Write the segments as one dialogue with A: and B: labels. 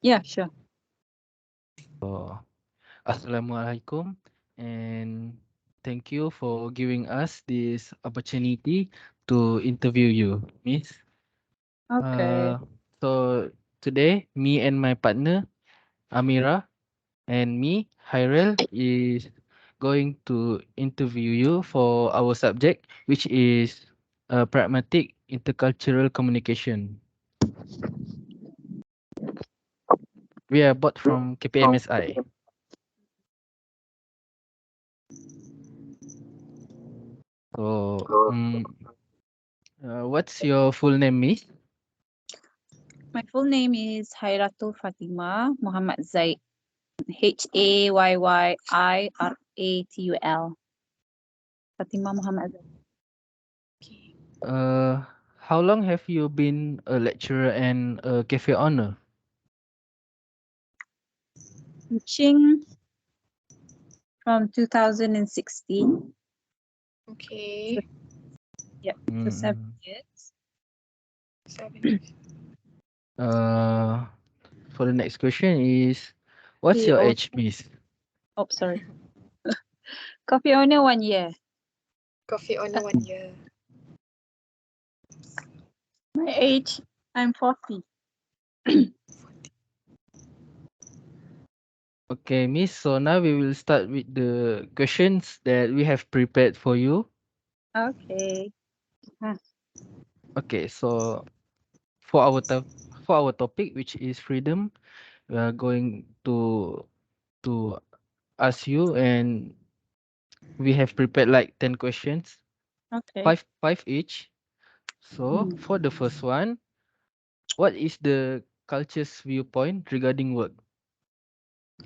A: Yeah, sure.
B: So, Assalamualaikum, and thank you for giving us this opportunity to interview you, Miss.
A: Okay.
B: Uh, so today, me and my partner Amira and me, Hairel, is going to interview you for our subject, which is pragmatic intercultural communication. We are both from KPMSI. So, what's your full name, Miss?
A: My full name is Hairatul Fatima Muhammad Zaid. Hayyiiratul. Fatima Muhammad Zaid.
C: Okay.
B: Uh, how long have you been a lecturer and a cafe owner?
A: Teaching from 2016. So,
C: Okay.
A: yep, for 7
B: Mm,
A: years.
C: 7 years.
B: uh, for the next question is, what's
A: Coffee
B: your
A: owner.
B: age, Miss?
A: Oh, sorry. Coffee owner 1 year.
C: Coffee owner 1 year.
A: My age, I'm 40.
B: Okay, Miss. So now we will start with the questions that we have prepared for you.
A: Okay. Huh.
B: Okay, so for our for our topic, which is freedom, we are going to ask you, and we have prepared like 10 questions,
A: Okay.
B: five each. So
A: Mm.
B: for the first one, what is the culture's viewpoint regarding work?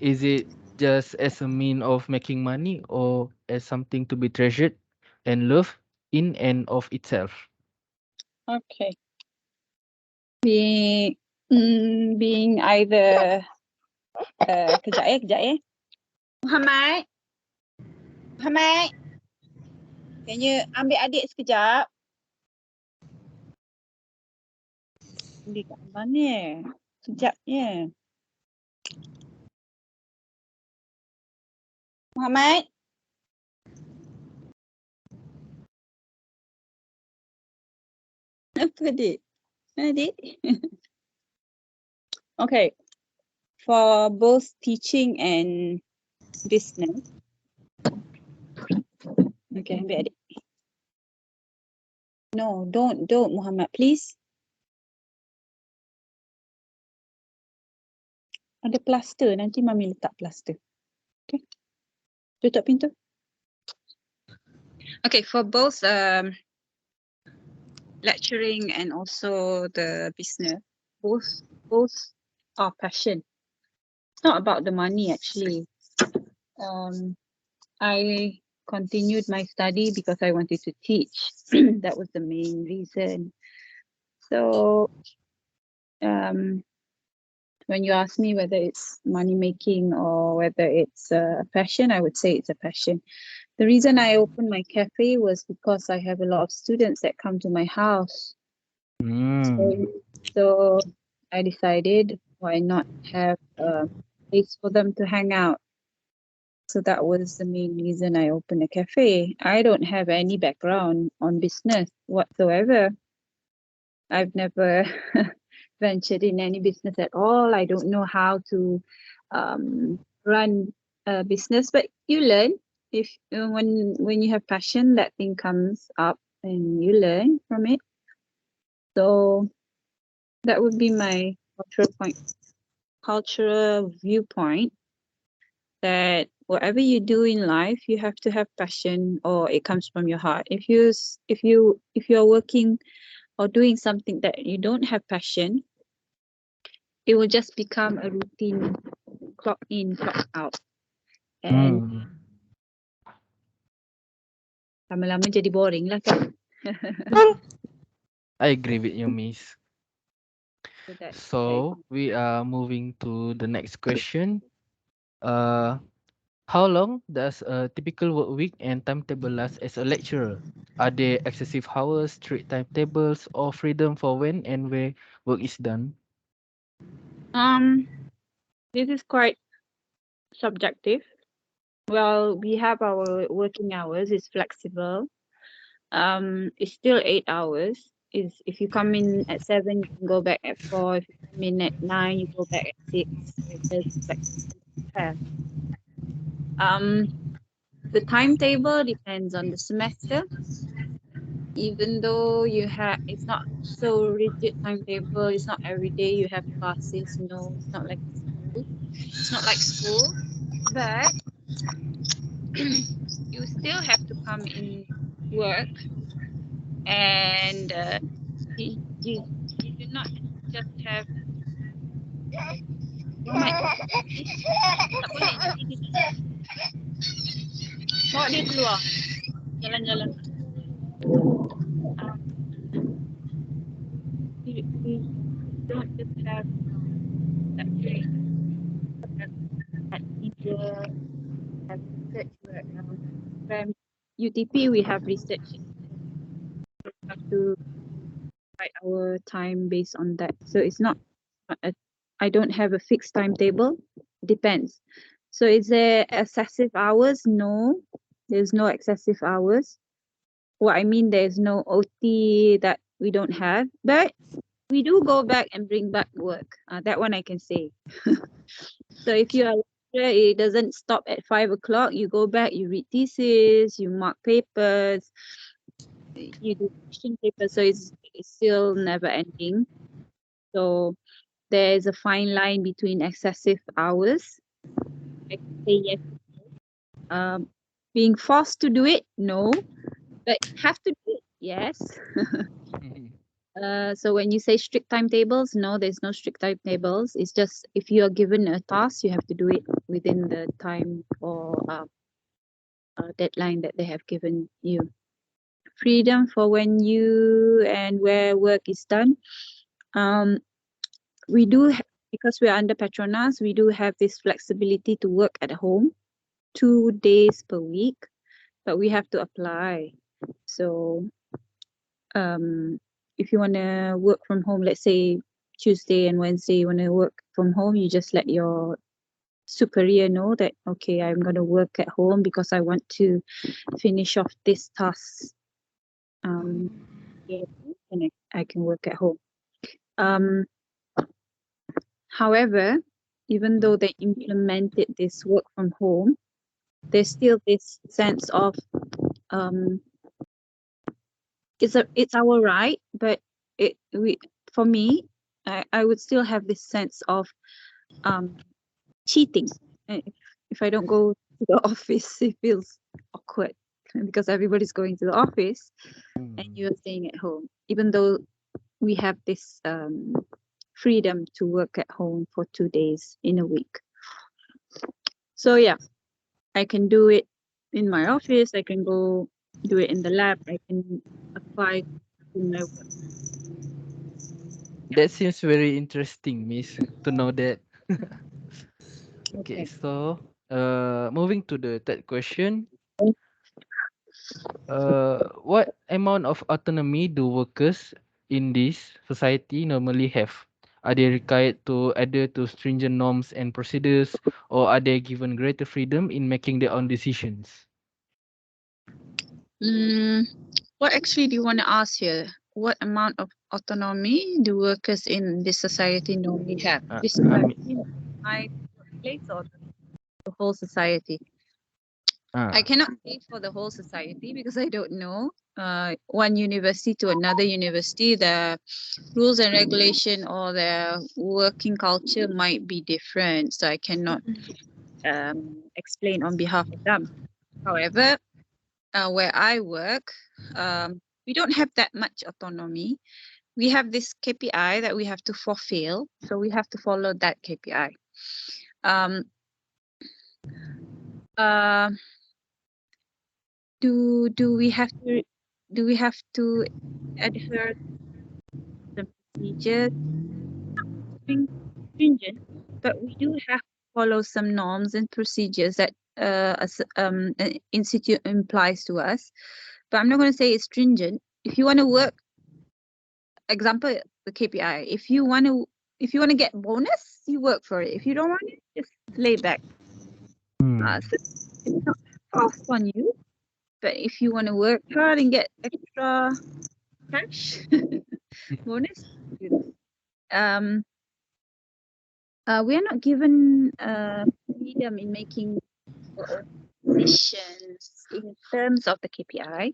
B: Is it just as a mean of making money or as something to be treasured and loved in and of itself?
A: Okay. Being, being either, kejap eh. Muhammad, Muhammad, can you ambil adik sekejap? Dia kat mana? Sekejapnya. Muhammad, apa adik? Adik? Okay. For both teaching and business. Okay, ambil adik. No, don't, Muhammad, please. Ada plaster, nanti mami letak plaster. Okay. Tutup pintu. Okay, for both lecturing and also the business, both are passion. It's not about the money actually. I continued my study because I wanted to teach. That was the main reason. So when you ask me whether it's money making or whether it's a passion, I would say it's a passion. The reason I opened my cafe was because I have a lot of students that come to my house.
B: Mm.
A: So I decided why not have a place for them to hang out. So that was the main reason I opened a cafe. I don't have any background on business whatsoever. I've never ventured in any business at all. I don't know how to run a business, but you learn if when you have passion, that thing comes up and you learn from it. So that would be my cultural viewpoint, that whatever you do in life, you have to have passion or it comes from your heart. If you're working or doing something that you don't have passion, it will just become a routine, clock in, clock out. And
B: Mm.
A: lama-lama jadi boring lah kan.
B: I agree with you, Miss.
A: So that's why.
B: So we are moving to the next question. Uh, how long does a typical work week and timetable last as a lecturer? Are there excessive hours, strict timetables, or freedom for when and where work is done?
A: This is quite subjective. Well, we have our working hours, it's flexible. It's still 8 hours. Is if you come in at 7, you can go back at 4. If you come in at 9, you go back at 6. So there's flexibility there. The timetable depends on the semester. Even though it's not so rigid timetable, it's not every day you have classes. No, it's not like school. It's not like school, but you still have to come in work, and you do not just have. Muhamad, tak boleh di sini. Bawa dia keluar, jalan-jalan. You don't just have that place. At teacher, have research work. From UTP, we have research. We have to write our time based on that. So it's not I don't have a fixed timetable. Depends. So is there excessive hours? No, there's no excessive hours. What I mean, there's no OT that we don't have, but we do go back and bring back work. That one I can say. So if you are it doesn't stop at 5 o'clock. You go back, you read thesis, you mark papers, you do question papers. So it's still never ending. So there is a fine line between excessive hours. I can say yes. Being forced to do it, no. But have to do it, yes. So when you say strict timetables, no, there's no strict timetables. It's just if you are given a task, you have to do it within the time or deadline that they have given you. Freedom for when you and where work is done. We do, because we are under Petronas, we do have this flexibility to work at home 2 days per week, but we have to apply. So if you want to work from home, let's say Tuesday and Wednesday, you want to work from home, you just let your superior know that, okay, I'm going to work at home because I want to finish off this task. And I can work at home. However, even though they implemented this work from home, there's still this sense of it's our right, but for me, I would still have this sense of cheating. If I don't go to the office, it feels awkward because everybody's going to the office and you're staying at home, even though we have this freedom to work at home for 2 days in a week. So yeah, I can do it in my office, I can go do it in the lab, I can apply to my work.
B: That seems very interesting, Miss, to know that. Okay, so moving to the third question. What amount of autonomy do workers in this society normally have? Are they required to adhere to stringent norms and procedures, or are they given greater freedom in making their own decisions?
A: What actually do you want to ask here? What amount of autonomy do workers in this society normally have? This society, my workplace, or the whole society? I cannot say for the whole society because I don't know. One university to another university, the rules and regulation or the working culture might be different. So I cannot explain on behalf of them. However, where I work, we don't have that much autonomy. We have this KPI that we have to fulfill, so we have to follow that KPI. Do we have to adhere to the procedures? Stringent, but we do have to follow some norms and procedures that an institute implies to us. But I'm not going to say it's stringent. If you want to work, example, the KPI. If you want to get bonus, you work for it. If you don't want it, laid back.
B: Hmm.
A: So it's not forced on you, but if you want to work hard and get extra cash, bonus, do that. We are not given freedom in making our own decisions in terms of the KPI.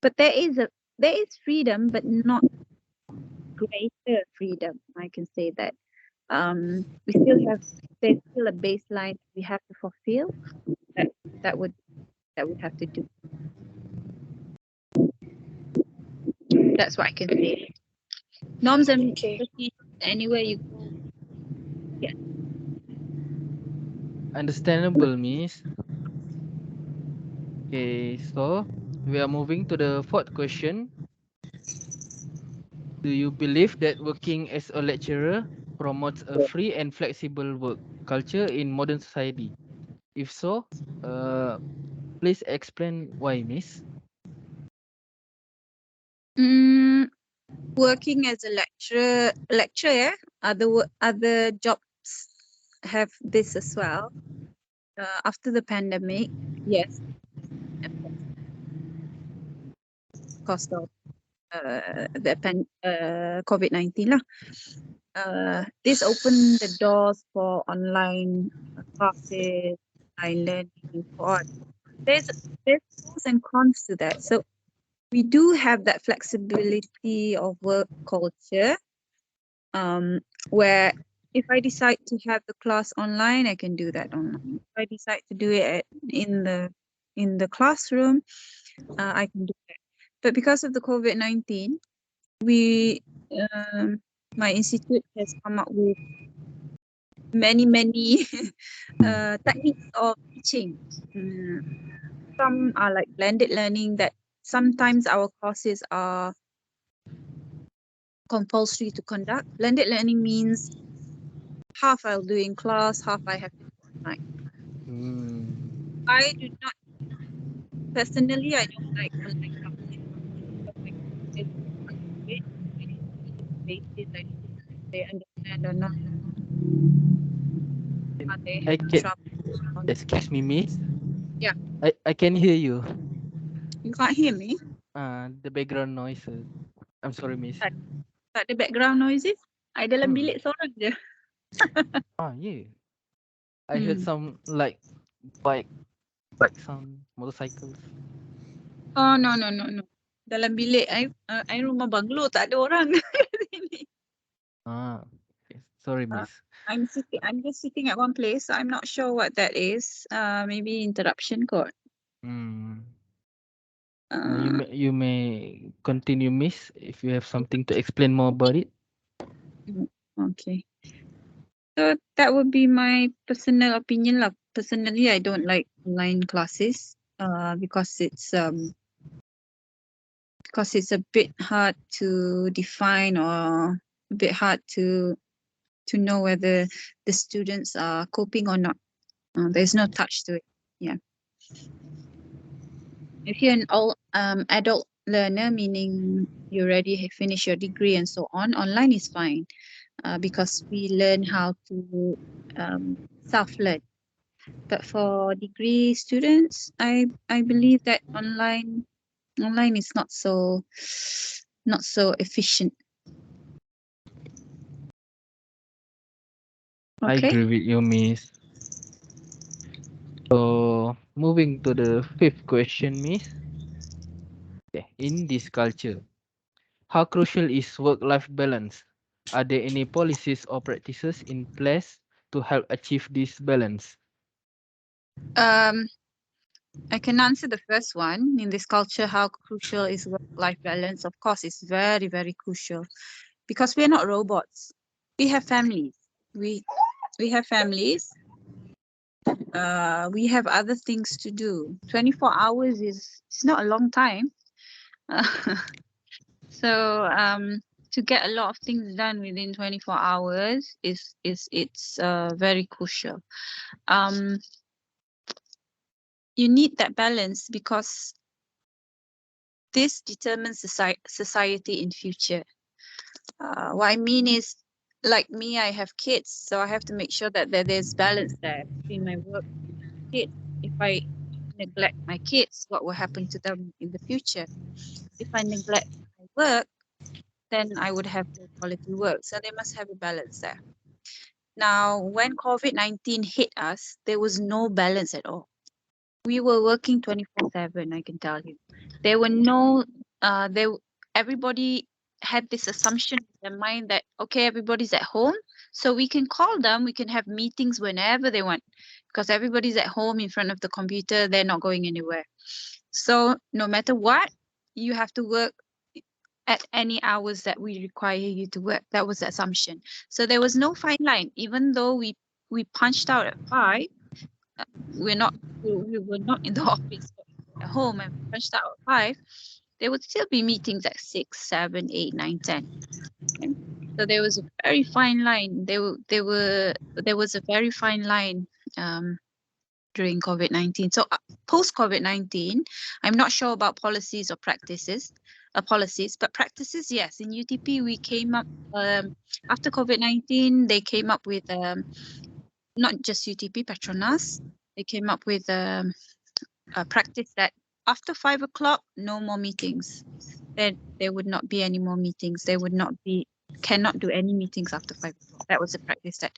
A: But there is freedom, but not greater freedom. I can say that. We still have there's still a baseline we have to fulfill. That would have to do. That's what I can say. Norms and
C: Okay.
A: procedures anywhere you go. Yeah.
B: Understandable, Miss. Okay, so we are moving to the fourth question. Do you believe that working as a lecturer promotes a free and flexible work culture in modern society? If so, uh, please explain why, Miss.
A: Working as a lecturer, other jobs have this as well. After the pandemic, yes, cost of COVID-19 lah. This opened the doors for online classes, online learning, and so on. There's pros and cons to that. So we do have that flexibility of work culture, where if I decide to have the class online, I can do that online. If I decide to do it in the classroom, I can do that. But because of the COVID-19, we my institute has come up with many techniques of teaching. Some are like blended learning, that sometimes our courses are compulsory to conduct. Blended learning means half I'll do in class, half I have to do online. I do not personally, I don't like online classes because I consider it basis. I don't know if they understand or not. Are they
B: I
A: having
B: can
A: trouble on the
B: excuse me, Miss.
A: Yeah.
B: I can hear you.
A: You can't hear me?
B: The background noises. I'm sorry, Miss.
A: Tak ada background noises? I dalam
B: Hmm.
A: bilik seorang je.
B: Yeah. I heard some like bike sound, motorcycles.
A: Oh, no. Dalam bilik I rumah banglo, tak ada orang kat sini.
B: Okay. Sorry, Miss.
A: I'm just sitting at one place, so I'm not sure what that is. Maybe interruption code.
B: You may continue, Miss, if you have something to explain more about it.
A: Okay. So that would be my personal opinion lah. Personally, I don't like online classes because it's a bit hard to define, or a bit hard to know whether the students are coping or not. There's no touch to it. Yeah. If you're an adult learner, meaning you already have finished your degree and so on, online is fine because we learn how to self-learn. But for degree students, I believe that online is not so efficient.
B: I
A: Okay.
B: agree with you, Miss. So, moving to the fifth question, Miss. Okay. In this culture, how crucial is work-life balance? Are there any policies or practices in place to help achieve this balance?
A: I can answer the first one. In this culture, how crucial is work-life balance? Of course, it's very, very crucial because we're not robots. We have families. We have families. We have other things to do. 24 hours is not a long time. So to get a lot of things done within 24 hours it's very crucial. You need that balance because this determines society in future. What I mean is like me, I have kids, so I have to make sure that there's balance there between my work and my kids. If I neglect my kids, what will happen to them in the future? If I neglect my work, then I would have low quality work. So they must have a balance there. Now, when COVID-19 hit us, there was no balance at all. We were working 24/7, I can tell you. There were no, everybody had this assumption in their mind that, okay, everybody's at home, so we can call them, we can have meetings whenever they want, because everybody's at home in front of the computer, they're not going anywhere. So no matter what, you have to work at any hours that we require you to work. That was the assumption. So there was no fine line, even though we punched out at 5. We were not in the office, but at home, and we punched out at 5. There would still be meetings at 6, 7, 8, 9, 10. Okay? So there was a very fine line. There was a very fine line during COVID-19. So post COVID-19, I'm not sure about policies or practices, policies, but practices, yes. In UTP, we came up after COVID-19. They came up with not just UTP, Petronas. They came up with a practice that after 5 o'clock, no more meetings. Then there would not be any more meetings. There would not be, cannot do any meetings after 5 o'clock. That was a practice that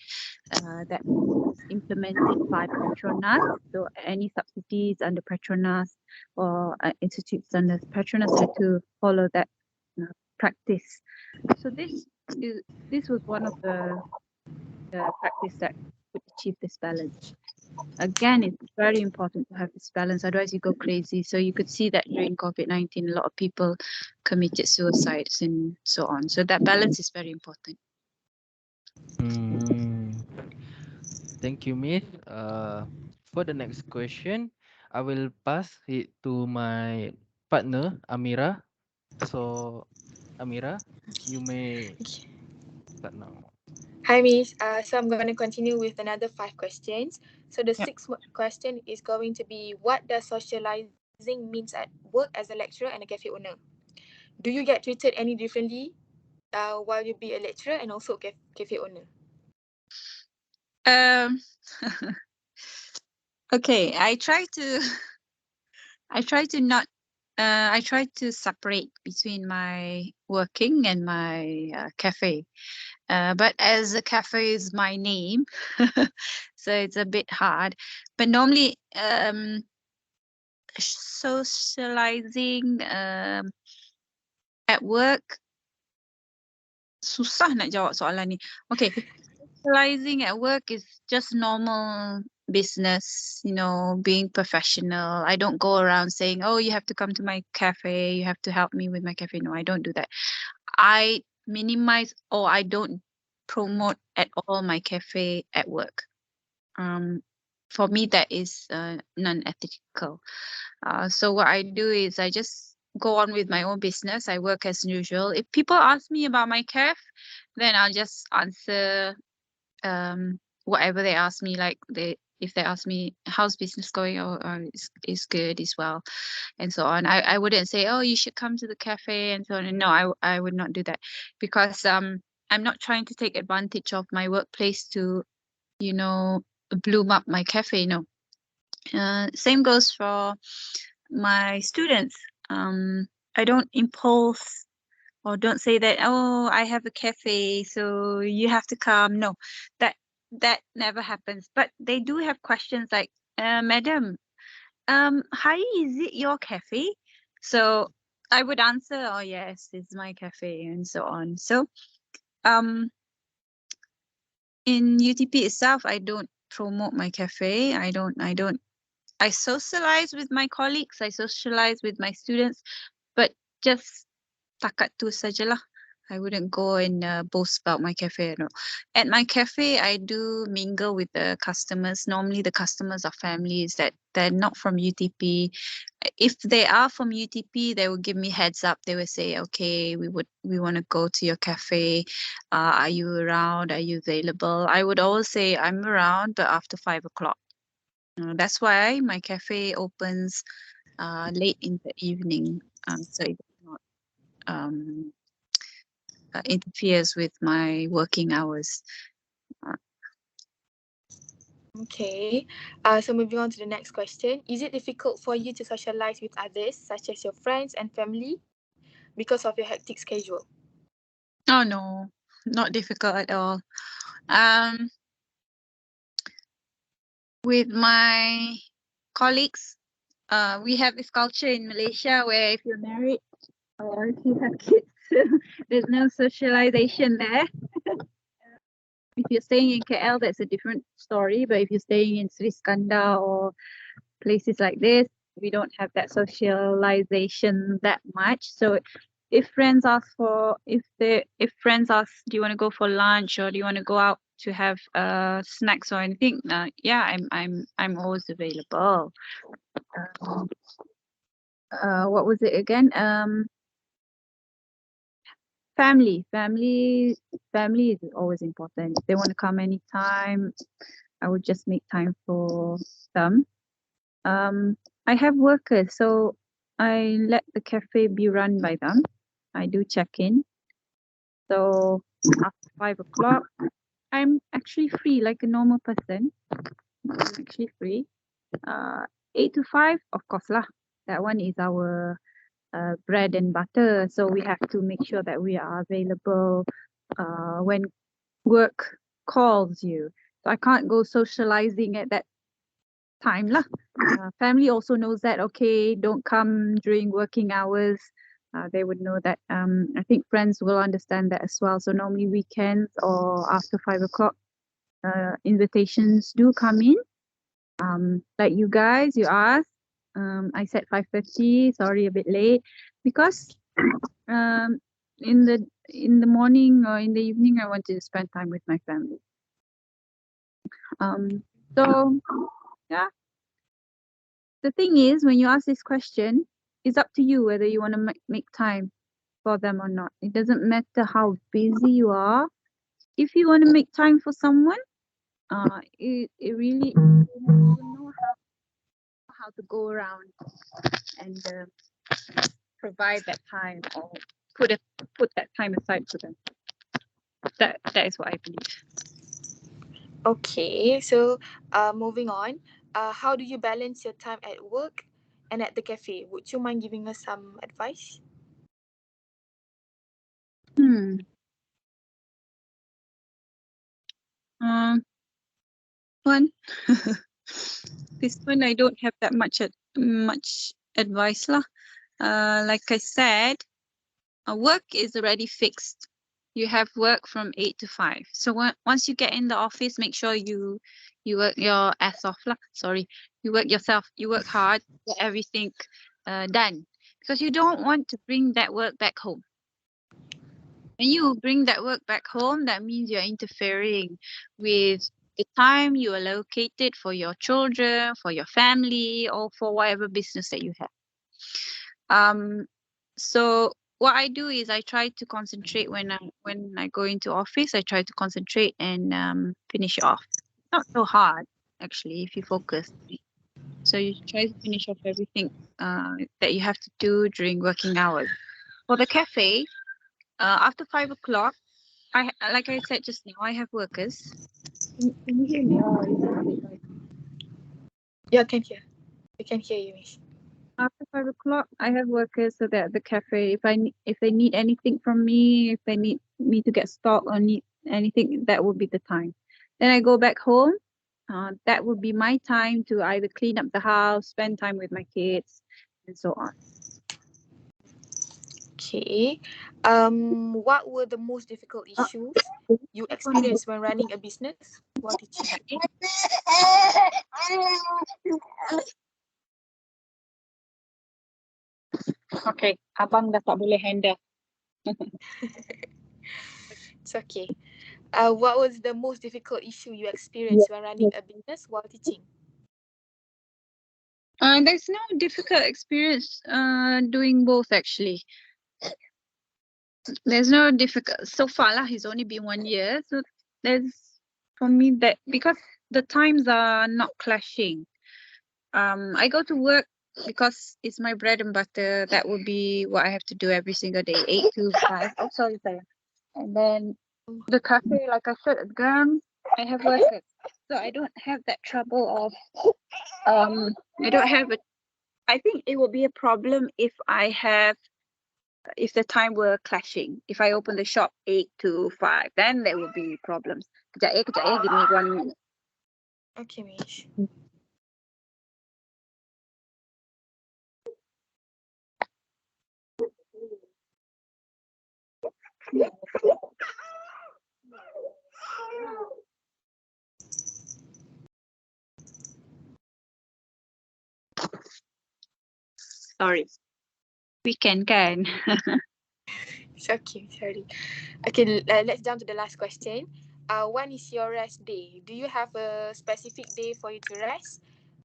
A: was implemented by Petronas. So any subsidies under Petronas or institutes under Petronas had to follow that practice. So this was one of the practice that would achieve this balance. Again, it's very important to have this balance, otherwise you go crazy. So you could see that during COVID-19, a lot of people committed suicides and so on. So that balance is very important.
B: Thank you, Miss. For the next question, I will pass it to my partner, Amira. So, Amira, you may
C: Okay.
B: start now.
C: Hi, Miss. So I'm going to continue with another 5 questions. So the
A: Yep.
C: sixth question is going to be, what does socializing means at work as a lecturer and a cafe owner? Do you get treated any differently while you be a lecturer and also cafe owner?
A: Okay, I try to separate between my working and my cafe. But as a cafe is my name, so it's a bit hard. But normally, socializing at work, susah nak jawab soalan ni. Okay, socializing at work is just normal business, being professional. I don't go around saying, oh, you have to come to my cafe, you have to help me with my cafe. No, I don't do that. I minimize, or I don't promote at all my cafe at work. For me, that is non-ethical. So what I do is I just go on with my own business. I work as usual. If people ask me about my cafe, then I'll just answer whatever they ask me. Like if they ask me how's business going, it's good as well, and so on. I wouldn't say, oh, you should come to the cafe and so on. And no, I would not do that, because I'm not trying to take advantage of my workplace to bloom up my cafe. No. Same goes for my students. I don't impulse or don't say that, oh, I have a cafe, so you have to come. No, that never happens. But they do have questions like, madam, hi, is it your cafe? So I would answer, oh yes, it's my cafe, and so on. So in UTP itself, I don't promote my cafe. I socialize with my colleagues, I socialize with my students, but just takat tu sajalah. I wouldn't go and boast about my cafe. No. At my cafe, I do mingle with the customers. Normally, the customers are families that they're not from UTP. If they are from UTP, they will give me heads up. They will say, "Okay, we want to go to your cafe. Are you around? Are you available?" I would always say I'm around, but after 5 o'clock. That's why my cafe opens late in the evening, so it's not interferes with my working hours.
C: Okay. So moving on to the next question. Is it difficult for you to socialize with others, such as your friends and family, because of your hectic schedule?
A: Oh no, not difficult at all. Um, with my colleagues, we have this culture in Malaysia where if you're married or if you have kids, there's no socialization there. If you're staying in KL, that's a different story. But if you're staying in Sri Skandar or places like this, we don't have that socialization that much. So if friends ask, do you want to go for lunch or do you want to go out to have snacks or anything? Yeah, I'm always available. What was it again? Family is always important. If they want to come anytime, I would just make time for them. I have workers, so I let the cafe be run by them. I do check in. So after 5 o'clock, I'm actually free like a normal person. I'm actually free. 8 to 5, of course lah. That one is our bread and butter. So we have to make sure that we are available when work calls you. So I can't go socializing at that time lah. Family also knows that, okay, don't come during working hours. They would know that. I think friends will understand that as well. So normally weekends or after 5 o'clock, invitations do come in. Like you guys, you asked. I said 5:30. Sorry, a bit late because in the morning or in the evening, I wanted to spend time with my family. So yeah. The thing is, when you ask this question, it's up to you whether you want to make time for them or not. It doesn't matter how busy you are. If you want to make time for someone, it really you know how to go around and provide that time or put that time aside for them. That is what I believe.
C: Okay, so moving on. How do you balance your time at work and at the cafe? Would you mind giving us some advice?
A: One. This one I don't have that much advice lah. Like I said, work is already fixed. You have work from 8 to 5. So once you get in the office, make sure you work your ass off lah. Sorry, you work yourself. You work hard, get everything done, because you don't want to bring that work back home. When you bring that work back home, that means you're interfering with the time you allocated for your children, for your family, or for whatever business that you have. So what I do is I try to concentrate when I go into office. I try to concentrate and finish it off. Not so hard actually if you focus. So you try to finish off everything that you have to do during working hours. For the cafe, after 5 o'clock, like I said just now, I have workers. Can you hear me? Oh, is it a bit noisy?
C: Yeah, I can hear. We can hear you, Miss.
A: After 5 o'clock, I have workers so that the cafe, if they need anything from me, if they need me to get stock or need anything, that will be the time. Then I go back home. That would be my time to either clean up the house, spend time with my kids, and so on.
C: Okay. What were the most difficult issues you experienced when running a business while teaching?
A: Okay, abang dah tak boleh handle.
C: It's okay. What was the most difficult issue you experienced when running a business while teaching?
A: There's no difficult experience doing both actually. There's no difficult so far lah. It's only been 1 year, so there's for me that because the times are not clashing. I go to work because it's my bread and butter. That would be what I have to do every single day, 8 to 5. Oh, sorry, sayang. And then the cafe, like I said again, I have workers, so I don't have that trouble of I don't have it. I think it will be a problem if the time were clashing. If I open the shop 8 to 5, then there will be problems. Kejap, give me 1 minute.
C: Okay, Miss.
A: Sorry. Weekend kan?
C: It's okay, sorry. Okay, let's jump to the last question. When is your rest day? Do you have a specific day for you to rest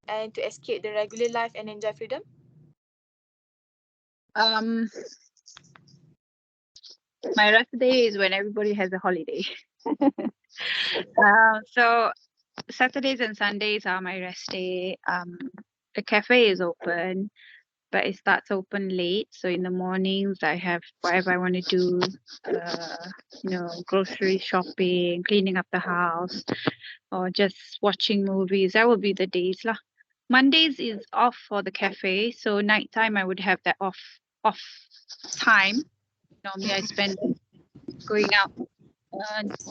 C: and to escape the regular life and enjoy freedom?
A: My rest day is when everybody has a holiday. So Saturdays and Sundays are my rest day. The cafe is open, but it starts open late. So in the mornings, I have whatever I want to do. Grocery shopping, cleaning up the house, or just watching movies. That would be the days lah. Mondays is off for the cafe, so nighttime I would have that off time. Normally I spend going out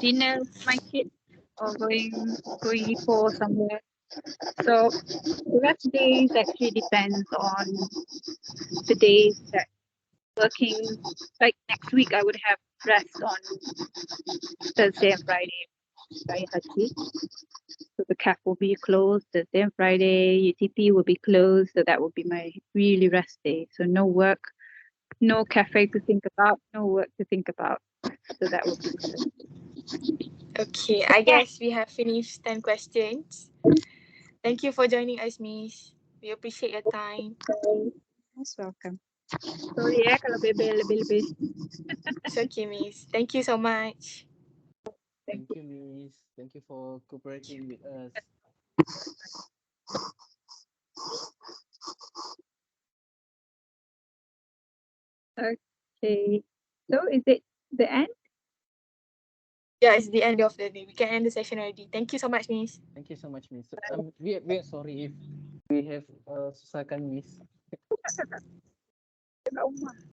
A: dinner with my kids or going for somewhere. So the rest days actually depends on the days that working. Like next week I would have rest on Thursday and Friday. By Hadzreel. So the CAF will be closed Thursday and Friday. UTP will be closed, so that will be my really rest day. So no work, no cafe to think about, no work to think about. So that will be good.
C: Okay, I guess we have finished 10 questions. Thank you for joining us, Miss. We appreciate your time.
A: Most welcome. Sorry kalau lebih.
C: It's okay, Miss. Thank you so much.
B: Thank you, Miss. Thank you for cooperating with us.
A: Okay. So is it the end?
C: Yeah, it's the end of the day. We can end the session already. Thank you so much, Miss.
B: Thank you so much, Miss. We are sorry if we have susahkan Miss.